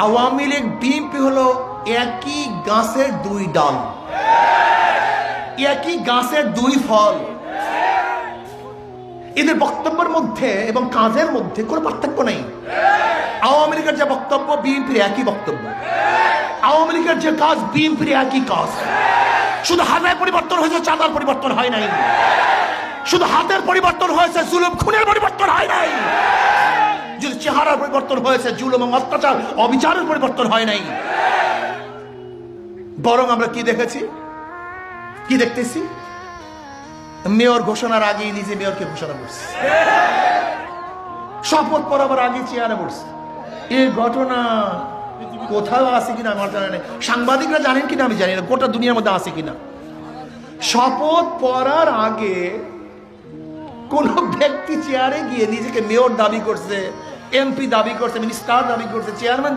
Awami League BNP হলো একই গাছের দুই ডাল, একই গাছের দুই ফল। এদের বক্তব্যের মধ্যে এবং কাজের মধ্যে কোনো পার্থক্য নেই। আওয়ামী লীগের যে বক্তব্য বিএনপির একই বক্তব্য, আওয়ামী লীগের যে কাজ বিএনপির একই কাজ। শুধু হাতের পরিবর্তন হয়েছে, চাঁদার পরিবর্তন হয় নাই। শুধু হাতের পরিবর্তন হয়েছে, জুলুম খুনের পরিবর্তন হয় নাই। যদি চেহারার পরিবর্তন হয়েছে, জুলুম এবং অত্যাচার অবিচারের পরিবর্তন হয় নাই। বরং আমরা কি দেখেছি, কি দেখতেছি? মেয়র ঘোষণার আগেই নিজে মেয়রকে ঘোষণা করছে, শপথ পড়াবার আগে চেয়ারে বসছে। এই ঘটনা কোথাও আছে কিনা আমার জানা নেই, সাংবাদিকরা জানেন কিনা আমি জানি না, গোটা দুনিয়ার মধ্যে আছে কিনা। শপথ পড়ার আগে কোন ব্যক্তি চেয়ারে গিয়ে নিজেকে মেয়র দাবি করছে, এমপি দাবি করছে, মিনিস্টার দাবি করছে, চেয়ারম্যান